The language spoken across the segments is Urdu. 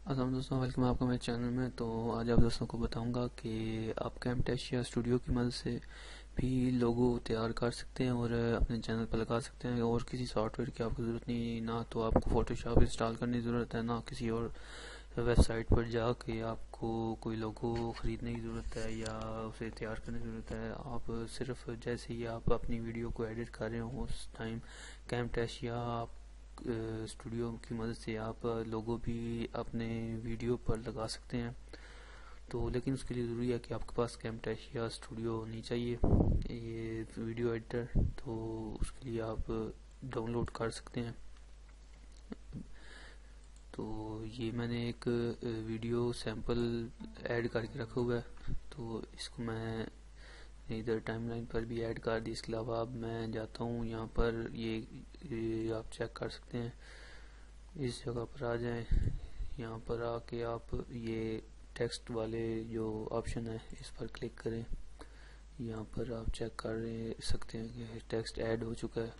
السلام دوستوں، ویلکم آپ کا میرے چینل میں. تو آج آپ دوستوں کو بتاؤں گا کہ آپ کیمٹیشیا اسٹوڈیو کی مدد سے بھی لوگو تیار کر سکتے ہیں اور اپنے چینل پر لگا سکتے ہیں. اور کسی سافٹ ویئر کی آپ کو ضرورت نہیں، نہ تو آپ کو فوٹو شاپ انسٹال کرنے کی ضرورت ہے، نہ کسی اور ویب سائٹ پر جا کے آپ کو کوئی لوگو خریدنے کی ضرورت ہے یا اسے تیار کرنے کی ضرورت ہے. آپ صرف جیسے ہی آپ اپنی ویڈیو کو ایڈٹ کر رہے ہوں اس ٹائم کیمٹیشیا اسٹوڈیو کی مدد سے آپ لوگو بھی اپنے ویڈیو پر لگا سکتے ہیں. تو لیکن اس کے لیے ضروری ہے کہ آپ کے پاس کیمٹیشیا اسٹوڈیو ہونی چاہیے، یہ ویڈیو ایڈیٹر. تو اس کے لیے آپ ڈاؤن لوڈ کر سکتے ہیں. تو یہ میں نے ایک ویڈیو سیمپل ایڈ کر کے رکھا ہوا ہے، تو اس کو میں ادھر ٹائم لائن پر بھی ایڈ کر دی. اس کے علاوہ اب میں جاتا ہوں یہاں پر، یہ آپ چیک کر سکتے ہیں. اس جگہ پر آ جائیں، یہاں پر آ کے آپ یہ ٹیکسٹ والے جو آپشن ہے اس پر کلک کریں. یہاں پر آپ چیک کر سکتے ہیں کہ ٹیکسٹ ایڈ ہو چکا ہے.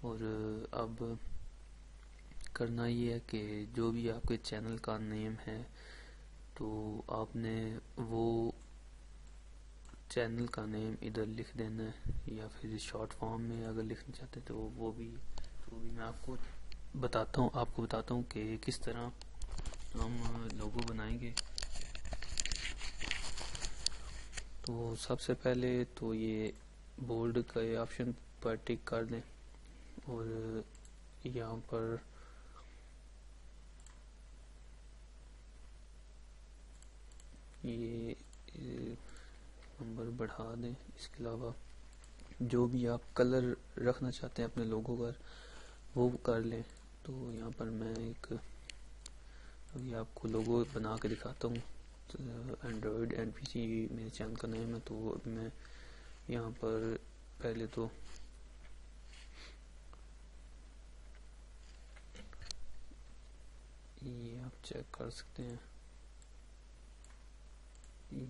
اور اب کرنا یہ ہے کہ جو بھی آپ کے چینل کا نیم ہے تو آپ نے وہ چینل کا نیم ادھر لکھ دینا ہے، یا پھر شارٹ فارم میں اگر لکھنا چاہتے ہیں تو وہ بھی میں آپ کو بتاتا ہوں کہ کس طرح ہم لوگو بنائیں گے. تو سب سے پہلے تو یہ بولڈ کا یہ آپشن پر ٹک کر دیں، اور یہاں پر یہ نمبر بڑھا دیں. اس کے علاوہ جو بھی آپ کلر رکھنا چاہتے ہیں اپنے لوگو پر وہ کر لیں. تو یہاں پر میں ایک ابھی آپ کو لوگو بنا کے دکھاتا ہوں. اینڈرائڈ این پی سی میرے چینل کا نیم ہے. تو اب میں یہاں پر پہلے تو یہ آپ چیک کر سکتے ہیں،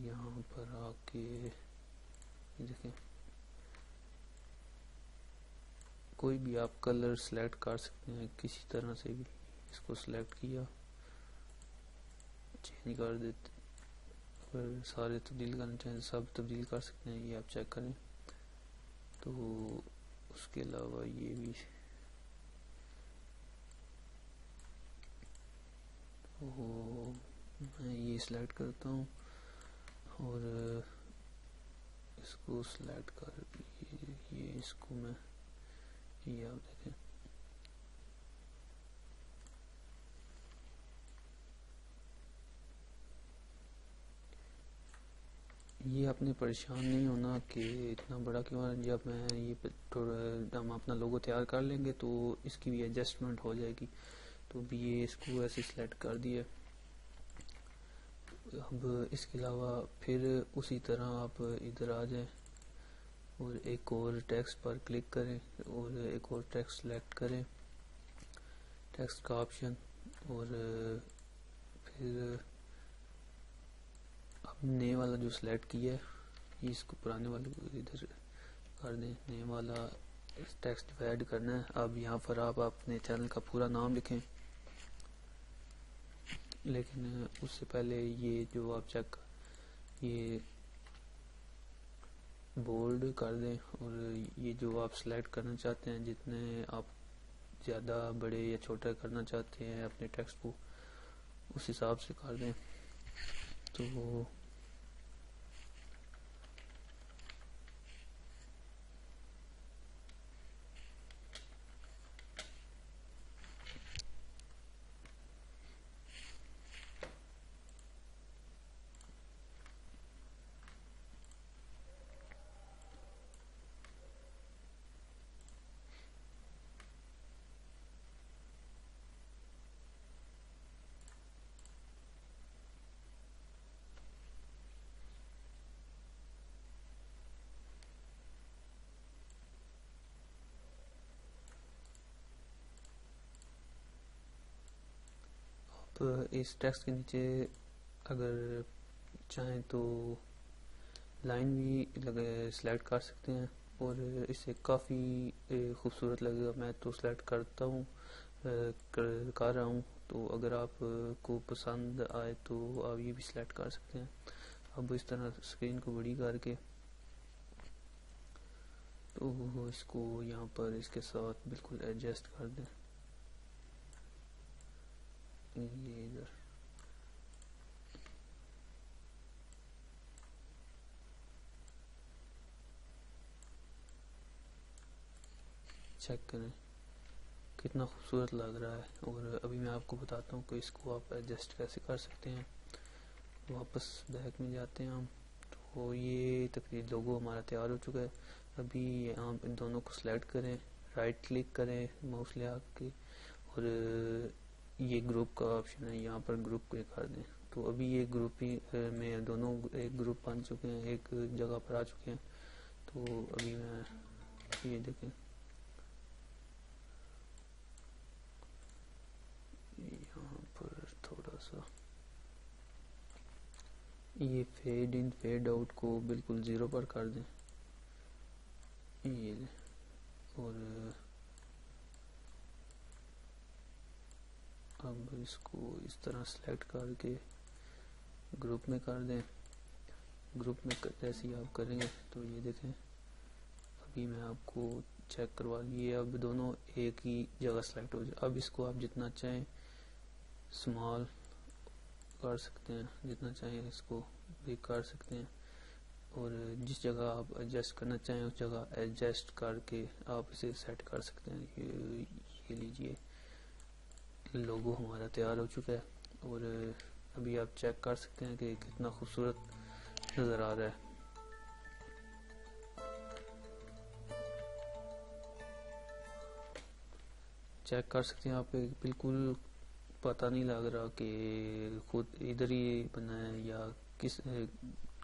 یہاں پر آ کے دیکھیں کوئی بھی آپ کلر سلیکٹ کر سکتے ہیں کسی طرح سے بھی. اس کو سلیکٹ کیا، چینج کر دیتے، اگر سارے تبدیل کرنا چاہیں سب تبدیل کر سکتے ہیں. یہ آپ چیک کریں. تو اس کے علاوہ یہ بھی میں یہ سلیکٹ کرتا ہوں اور اس کو سلیکٹ کر یہ اس کو میں یہ آپ دیکھیں یہ آپ نے پریشان نہیں ہونا کہ اتنا بڑا کیوں ہے. جب میں یہ تھوڑا ہم اپنا لوگو تیار کر لیں گے تو اس کی بھی ایڈجسٹمنٹ ہو جائے گی. تو بھی یہ اس کو ایسے سلیکٹ کر دیا. اب اس کے علاوہ پھر اسی طرح آپ ادھر آ جائیں اور ایک اور ٹیکسٹ پر کلک کریں اور ایک اور ٹیکسٹ سلیکٹ کریں، ٹیکسٹ کا آپشن. اور پھر اب نئے والا جو سلیکٹ کیا ہے اس کو پرانے والے کو ادھر کر دیں. نئے والا ٹیکسٹ ایڈ کرنا ہے. اب یہاں پر آپ اپنے چینل کا پورا نام لکھیں، لیکن اس سے پہلے یہ جو آپ چیک یہ بولڈ کر دیں. اور یہ جو آپ سلیکٹ کرنا چاہتے ہیں، جتنے آپ زیادہ بڑے یا چھوٹا کرنا چاہتے ہیں اپنے ٹیکسٹ کو، اس حساب سے کر دیں. تو اس ٹیکسٹ کے نیچے اگر چاہیں تو لائن بھی سلیکٹ کر سکتے ہیں اور اسے کافی خوبصورت لگے گا. میں تو سلیکٹ کرتا ہوں کر رہا ہوں. تو اگر آپ کو پسند آئے تو آپ یہ بھی سلیکٹ کر سکتے ہیں. اب اس طرح اسکرین کو بڑی کر کے تو اس کو یہاں پر اس کے ساتھ بالکل ایڈجسٹ کر دیں. یہ ادھر چیک کریں کتنا خوبصورت لگ رہا ہے. اور ابھی میں آپ کو بتاتا ہوں کہ اس کو آپ ایڈجسٹ کیسے کر سکتے ہیں. واپس بیک میں جاتے ہیں ہم. تو یہ تقریباً لوگو ہمارا تیار ہو چکا ہے. ابھی آپ ان دونوں کو سلیکٹ کریں, رائٹ کلک کریں ماؤس لے آ کے, اور یہ گروپ کا آپشن ہے, یہاں پر گروپ کو کر دیں. تو ابھی یہ گروپ میں دونوں ایک گروپ بن چکے ہیں, ایک جگہ پر آ چکے ہیں. تو ابھی میں یہ دیکھیں یہاں پر تھوڑا سا یہ فیڈ ان فیڈ آؤٹ کو بالکل 0 پر کر دیں. یہ اور اب اس کو اس طرح سلیکٹ کر کے گروپ میں کر دیں. گروپ میں جیسے ہی آپ کریں گے تو یہ دیکھیں ابھی میں آپ کو چیک کروا لیے, اب دونوں ایک ہی جگہ سلیکٹ ہو جائے. اب اس کو آپ جتنا چاہیں سمال کر سکتے ہیں, جتنا چاہیں اس کو بھی کر سکتے ہیں, اور جس جگہ آپ ایڈجسٹ کرنا چاہیں اس جگہ ایڈجسٹ کر کے آپ اسے سیٹ کر سکتے ہیں. یہ لیجئے لوگو ہمارا تیار ہو چکا ہے, اور ابھی آپ چیک کر سکتے ہیں کہ کتنا خوبصورت نظر آ رہا ہے. چیک کر سکتے ہیں آپ, بالکل پتہ نہیں لگ رہا کہ خود ادھر ہی بنا ہے یا کس.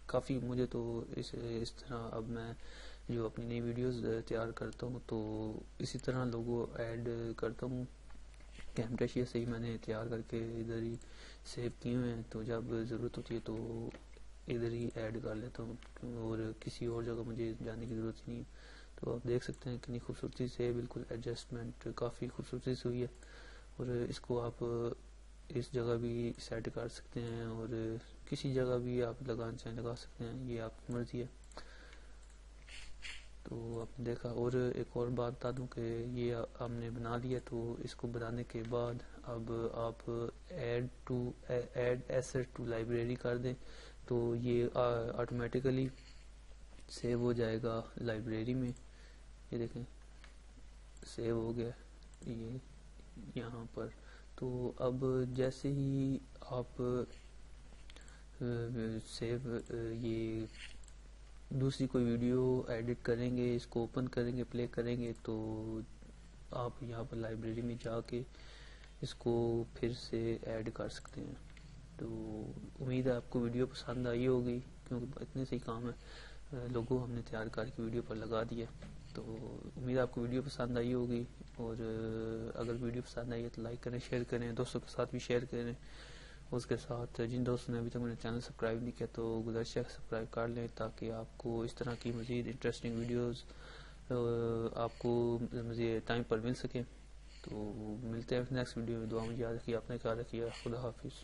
کافی مجھے تو اس طرح اب میں جو اپنی نئی ویڈیوز تیار کرتا ہوں تو اسی طرح لوگو ایڈ کرتا ہوں. کیمٹیشیا سے ہی میں نے تیار کر کے ادھر ہی سیو کیے ہوئے ہیں, تو جب ضرورت ہوتی ہے تو ادھر ہی ایڈ کر لیتا ہوں, اور کسی اور جگہ مجھے جانے کی ضرورت نہیں ہے. تو آپ دیکھ سکتے ہیں کتنی خوبصورتی سے بالکل ایڈجسٹمنٹ کافی خوبصورتی سے ہوئی ہے. اور اس کو آپ اس جگہ بھی سیٹ کر سکتے ہیں, اور کسی جگہ بھی آپ لگانا چاہیں لگا سکتے ہیں, یہ آپ کی مرضی ہے. تو آپ نے دیکھا. اور ایک اور بات بتا دوں کہ یہ ہم نے بنا لیا, تو اس کو بنانے کے بعد اب آپ ایڈ ایسٹ ٹو لائبریری کر دیں تو یہ آٹومیٹیکلی سیو ہو جائے گا لائبریری میں. یہ دیکھیں سیو ہو گیا یہ یہاں پر. تو اب جیسے ہی آپ سیو یہ دوسری کوئی ویڈیو ایڈٹ کریں گے, اس کو اوپن کریں گے, پلے کریں گے, تو آپ یہاں پر لائبریری میں جا کے اس کو پھر سے ایڈ کر سکتے ہیں. تو امید ہے آپ کو ویڈیو پسند آئی ہوگی, کیونکہ اتنے سے ہی کام ہے. لوگو ہم نے تیار کر کے ویڈیو پر لگا دیا. تو امید ہے آپ کو ویڈیو پسند آئی ہوگی, اور اگر ویڈیو پسند آئی ہے تو لائک کریں, شیئر کریں, دوستوں کے ساتھ بھی شیئر کریں. اس کے ساتھ جن دوستوں نے ابھی تک میرا چینل سبسکرائب نہیں کیا تو گزارش ہے سبسکرائب کر لیں, تاکہ آپ کو اس طرح کی مزید انٹرسٹنگ ویڈیوز آپ کو مزید ٹائم پر مل سکیں. تو ملتے ہیں نیکسٹ ویڈیو میں. دعا میں یاد رکھیے, اپنے خیال رکھیے. خدا حافظ.